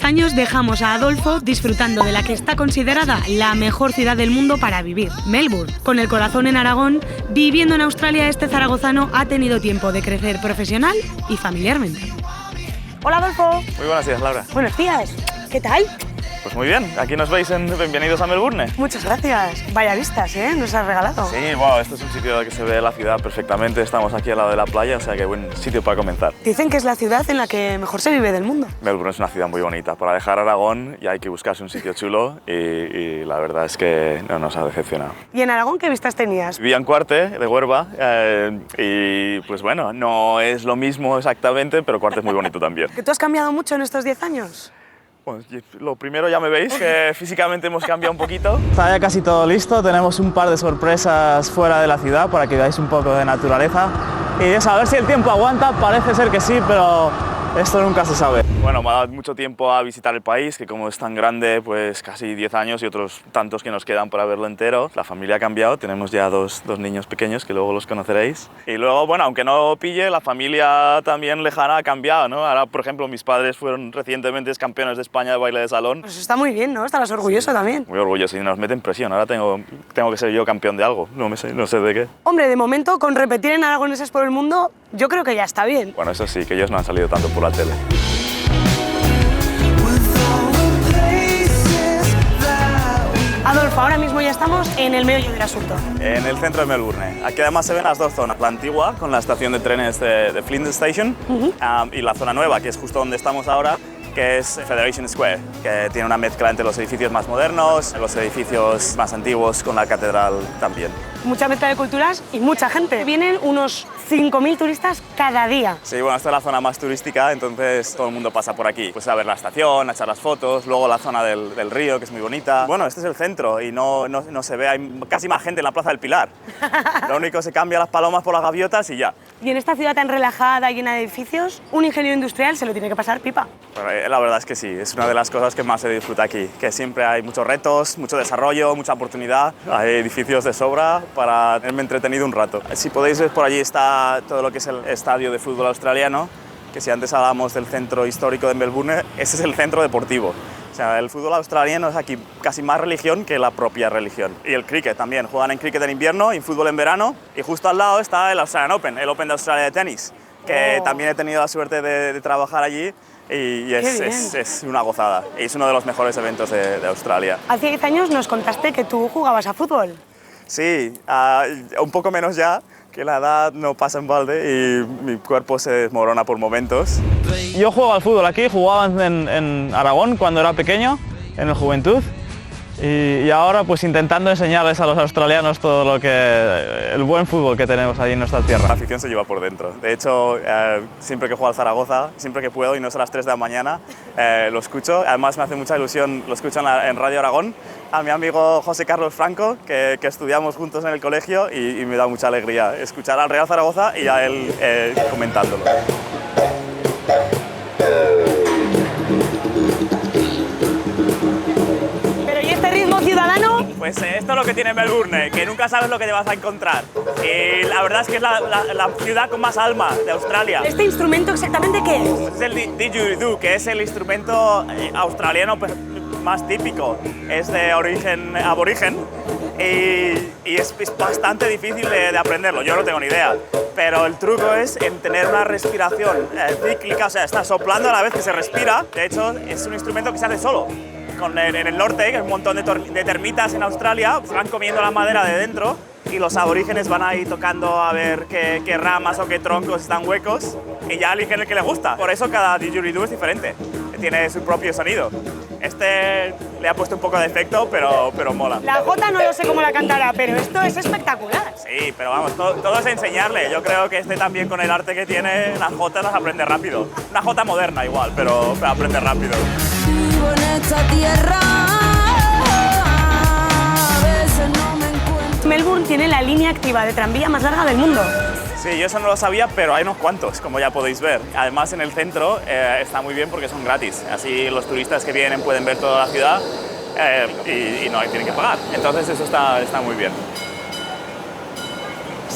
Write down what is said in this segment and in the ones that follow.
años dejamos a Adolfo disfrutando de la que está considerada la mejor ciudad del mundo para vivir, Melbourne. Con el corazón en Aragón, viviendo en Australia, este zaragozano ha tenido tiempo de crecer profesional y familiarmente. Hola Adolfo. Muy buenos días, Laura. Buenos días. ¿Qué tal? Pues muy bien, aquí nos veis en Bienvenidos a Melbourne. Muchas gracias. Vaya vistas, ¿eh? Nos has regalado. Sí, bueno, este es un sitio que se ve la ciudad perfectamente. Estamos aquí al lado de la playa, o sea que buen sitio para comenzar. Dicen que es la ciudad en la que mejor se vive del mundo. Melbourne es una ciudad muy bonita. Para dejar Aragón ya hay que buscarse un sitio chulo y la verdad es que no nos ha decepcionado. ¿Y en Aragón qué vistas tenías? Vivía en Cuarte, de Huerva, y pues bueno, no es lo mismo exactamente, pero Cuarte es muy bonito también. ¿Que tú has cambiado mucho en estos 10 años? Bueno, lo primero ya me veis, que físicamente hemos cambiado un poquito. Está ya casi todo listo, tenemos un par de sorpresas fuera de la ciudad para que veáis un poco de naturaleza. Y eso, a ver si el tiempo aguanta, parece ser que sí, pero esto nunca se sabe. Bueno, me ha dado mucho tiempo a visitar el país, que como es tan grande, pues casi 10 años y otros tantos que nos quedan para verlo entero. La familia ha cambiado, tenemos ya dos niños pequeños que luego los conoceréis. Y luego, bueno, aunque no pille, la familia también lejana ha cambiado, ¿no? Ahora, por ejemplo, mis padres fueron recientemente campeones de España de baile de salón. Pues está muy bien, ¿no? Estarás orgulloso también. Muy orgulloso y nos meten presión. Ahora tengo que ser yo campeón de algo, no sé de qué. Hombre, de momento, con repetir en Aragoneses por el mundo, yo creo que ya está bien. Bueno, eso sí, que ellos no han salido tanto por la tele. Adolfo, ahora mismo ya estamos en el meollo del asunto. En el centro de Melbourne. Aquí además se ven las dos zonas. La antigua, con la estación de trenes de Flinders Station, y la zona nueva, que es justo donde estamos ahora, que es Federation Square, que tiene una mezcla entre los edificios más modernos, los edificios más antiguos, con la catedral también. Mucha mezcla de culturas y mucha gente. Vienen unos 5.000 turistas cada día. Sí, bueno, esta es la zona más turística, entonces todo el mundo pasa por aquí. Pues a ver la estación, a echar las fotos, luego la zona del río, que es muy bonita. Bueno, este es el centro y no se ve, hay casi más gente en la Plaza del Pilar. Lo único, se cambia las palomas por las gaviotas y ya. Y en esta ciudad tan relajada, llena de edificios, un ingeniero industrial se lo tiene que pasar pipa. Pero, la verdad es que sí, es una de las cosas que más se disfruta aquí, que siempre hay muchos retos, mucho desarrollo, mucha oportunidad, hay edificios de sobra para haberme entretenido un rato. Si podéis ver, por allí está todo lo que es el estadio de fútbol australiano, que si antes hablábamos del centro histórico de Melbourne, ese es el centro deportivo. O sea, el fútbol australiano es aquí casi más religión que la propia religión. Y el cricket también, juegan en cricket en invierno y en fútbol en verano, y justo al lado está el Australian Open, el Open de Australia de tenis, que también he tenido la suerte de trabajar allí. Y es una gozada. Y es uno de los mejores eventos de Australia. Hace 10 años nos contaste que tú jugabas a fútbol. Sí, un poco menos ya, que la edad no pasa en balde y mi cuerpo se desmorona por momentos. Yo juego al fútbol aquí, jugaba en Aragón cuando era pequeño, en el Juventud. Y ahora pues intentando enseñarles a los australianos todo lo que el buen fútbol que tenemos allí en nuestra tierra. La afición se lleva por dentro. De hecho, siempre que juego al Zaragoza, siempre que puedo y no es a las 3 de la mañana, lo escucho. Además me hace mucha ilusión, lo escucho en Radio Aragón, a mi amigo José Carlos Franco, que estudiamos juntos en el colegio, y me da mucha alegría escuchar al Real Zaragoza y a él comentándolo. Ciudadano. Pues esto es lo que tiene Melbourne, que nunca sabes lo que te vas a encontrar. Y la verdad es que es la ciudad con más alma de Australia. ¿Este instrumento exactamente qué es? Es el didgeridoo, que es el instrumento australiano más típico. Es de origen aborigen y es bastante difícil de aprenderlo. Yo no tengo ni idea. Pero el truco es en tener una respiración cíclica, o sea, está soplando a la vez que se respira. De hecho, es un instrumento que se hace solo. En el norte, que hay un montón de termitas en Australia, se van comiendo la madera de dentro y los aborígenes van ahí tocando a ver qué ramas o qué troncos están huecos y ya eligen el que les gusta. Por eso cada didgeridoo es diferente, tiene su propio sonido. Este le ha puesto un poco de efecto, pero mola. La jota no lo sé cómo la cantará, pero esto es espectacular. Sí, pero vamos, todo es enseñarle. Yo creo que también con el arte que tiene, las jotas las aprende rápido. Una jota moderna igual, pero aprende rápido. Vivo en esta tierra, a veces no me encuentro. Melbourne tiene la línea activa de tranvía más larga del mundo. Sí, yo eso no lo sabía, pero hay unos cuantos, como ya podéis ver. Además, en el centro está muy bien porque son gratis. Así los turistas que vienen pueden ver toda la ciudad y no tienen que pagar. Entonces eso está muy bien.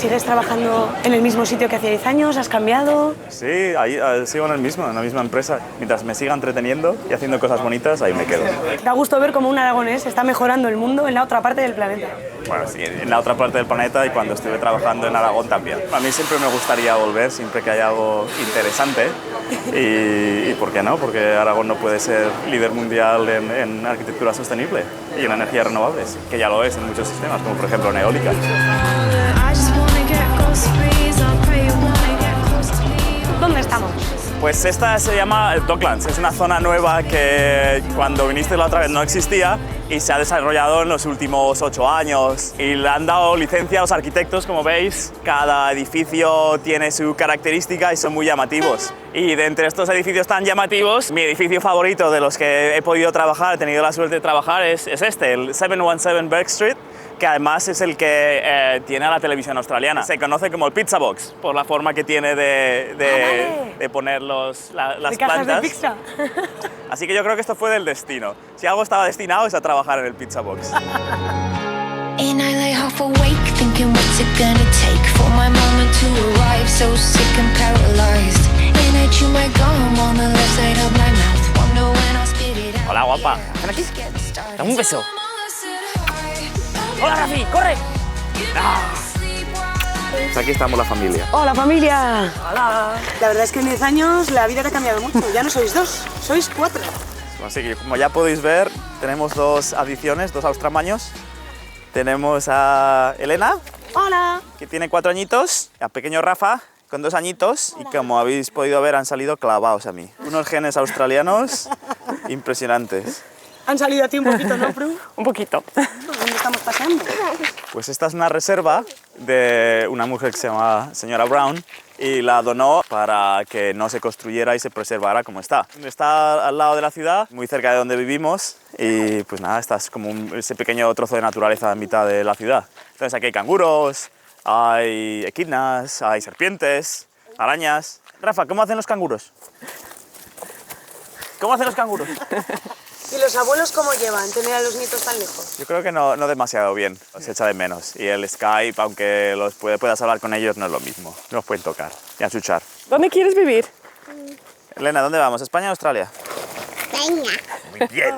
¿Sigues trabajando en el mismo sitio que hace 10 años? ¿Has cambiado? Sí, ahí sigo en la misma empresa. Mientras me siga entreteniendo y haciendo cosas bonitas, ahí me quedo. Da gusto ver cómo un aragonés está mejorando el mundo en la otra parte del planeta. Bueno, sí, en la otra parte del planeta y cuando estuve trabajando en Aragón también. A mí siempre me gustaría volver, siempre que haya algo interesante. Y ¿por qué no? Porque Aragón no puede ser líder mundial en arquitectura sostenible y en energías renovables, que ya lo es en muchos sistemas, como por ejemplo en eólica. ¿Dónde estamos? Pues esta se llama Docklands, es una zona nueva que cuando viniste la otra vez no existía y se ha desarrollado en los últimos 8 años y le han dado licencia a los arquitectos, como veis. Cada edificio tiene su característica y son muy llamativos. Y de entre estos edificios tan llamativos, mi edificio favorito de los que he podido trabajar, he tenido la suerte de trabajar, es este, el 717 Burke Street, que además es el que tiene a la televisión australiana. Se conoce como el Pizza Box, por la forma que tiene de poner las ¿De cajas plantas. de pizza? Así que yo creo que esto fue del destino. Si algo estaba destinado es a trabajar en el Pizza Box. And I lay half awake, thinking what's it gonna take for my moment to arrive, so sick and paralyzed. And I chew my gum on the left side of my mouth, wonder when I'll spit it out. Hola, guapa. Ven aquí. Dame un beso. ¡Hola, Rafi! ¡Corre! Pues aquí estamos la familia. ¡Hola, familia! ¡Hola! La verdad es que en 10 años la vida te ha cambiado mucho. Ya no sois 2, sois 4. Así que, como ya podéis ver, tenemos 2 adiciones, 2 austramaños. Tenemos a Elena, ¡Hola! que tiene 4 añitos, a pequeño Rafa, con 2 añios, y como habéis podido ver, han salido clavados a mí. Unos genes australianos impresionantes. Han salido a ti un poquito, ¿no, Pru? Un poquito. ¿Dónde estamos pasando? Pues esta es una reserva de una mujer que se llama señora Brown y la donó para que no se construyera y se preservara como está. Está al lado de la ciudad, muy cerca de donde vivimos y pues nada, esta es como ese pequeño trozo de naturaleza en mitad de la ciudad. Entonces aquí hay canguros, hay equinas, hay serpientes, arañas. Rafa, ¿cómo hacen los canguros? ¿Cómo hacen los canguros? ¿Y los abuelos cómo llevan tener a los nietos tan lejos? Yo creo que no demasiado bien, se echa de menos. Y el Skype, aunque puedas hablar con ellos, no es lo mismo. No los pueden tocar ni achuchar. ¿Dónde quieres vivir? Elena, ¿dónde vamos? ¿España o Australia? Venga. Muy bien.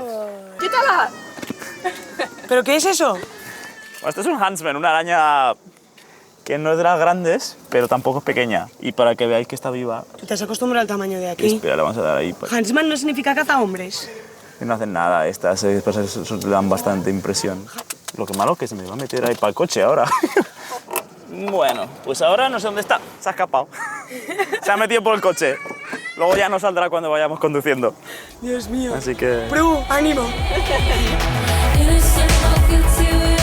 ¡Quítala! ¿Pero qué es eso? Bueno, esto es un huntsman, una araña que no es de las grandes, pero tampoco es pequeña. Y para que veáis que está viva... Te has acostumbrado al tamaño de aquí. Espera, le vamos a dar ahí. Huntsman no significa cazahombres. Y no hacen nada, estas cosas le dan bastante impresión. Lo que malo es que se me va a meter ahí para el coche ahora. Bueno, pues ahora no sé dónde está. Se ha escapado. Se ha metido por el coche. Luego ya no saldrá cuando vayamos conduciendo. Dios mío. Así que... Pru, ánimo.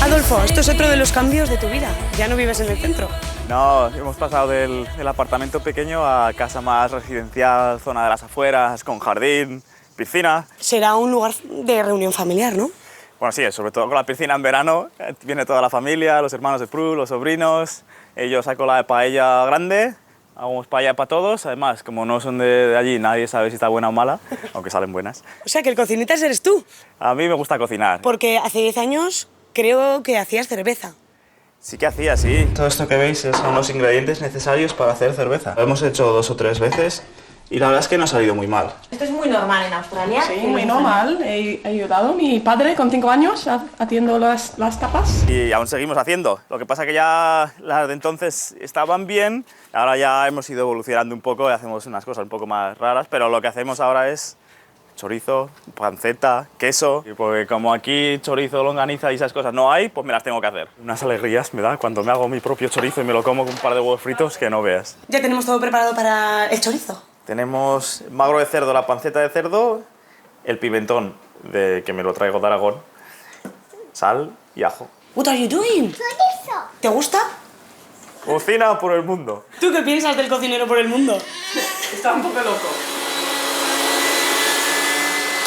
Adolfo, esto es otro de los cambios de tu vida. Ya no vives en el centro. No, hemos pasado del apartamento pequeño a casa más residencial, zona de las afueras, con jardín, piscina. Será un lugar de reunión familiar, ¿no? Bueno, sí, sobre todo con la piscina en verano, viene toda la familia, los hermanos de Pru, los sobrinos. Yo saco la paella grande, hagamos paella para todos. Además, como no son de allí, nadie sabe si está buena o mala, aunque salen buenas. O sea, que el cocinitas eres tú. A mí me gusta cocinar. Porque hace 10 años creo que hacías cerveza. Sí que hacía, sí. Todo esto que veis son los ingredientes necesarios para hacer cerveza. Lo hemos hecho 2 o 3 veces y la verdad es que no ha salido muy mal. Esto es muy normal en Australia. Sí, muy normal. He ayudado a mi padre con 5 años haciendo las tapas. Y aún seguimos haciendo. Lo que pasa que ya las de entonces estaban bien, ahora ya hemos ido evolucionando un poco y hacemos unas cosas un poco más raras, pero lo que hacemos ahora es chorizo, panceta, queso, y porque como aquí chorizo, longaniza y esas cosas no hay, pues me las tengo que hacer. Unas alegrías me da cuando me hago mi propio chorizo y me lo como con un par de huevos fritos que no veas. Ya tenemos todo preparado para el chorizo. Tenemos magro de cerdo, la panceta de cerdo, el pimentón, que me lo traigo de Aragón, sal y ajo. What are you doing? Chorizo. ¿Te gusta? Cocina por el mundo. ¿Tú qué piensas del cocinero por el mundo? Está un poco loco.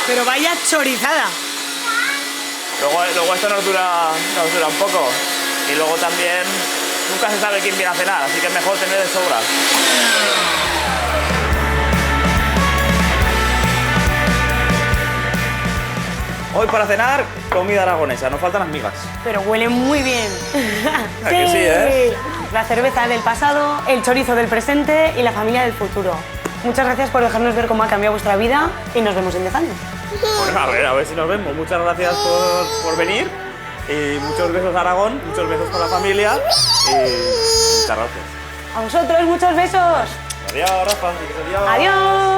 Pero vaya chorizada. Luego esto nos dura un poco. Y luego también nunca se sabe quién viene a cenar, así que es mejor tener de sobra. Hoy para cenar, comida aragonesa, nos faltan las migas. Pero huele muy bien. ¿A que sí, eh? la cerveza del pasado, el chorizo del presente y la familia del futuro. Muchas gracias por dejarnos ver cómo ha cambiado vuestra vida y nos vemos en 10 años. Bueno, a ver si nos vemos. Muchas gracias por venir y muchos besos a Aragón, muchos besos con la familia y muchas gracias. A vosotros, muchos besos. Adiós, Rafa. Adiós. Adiós.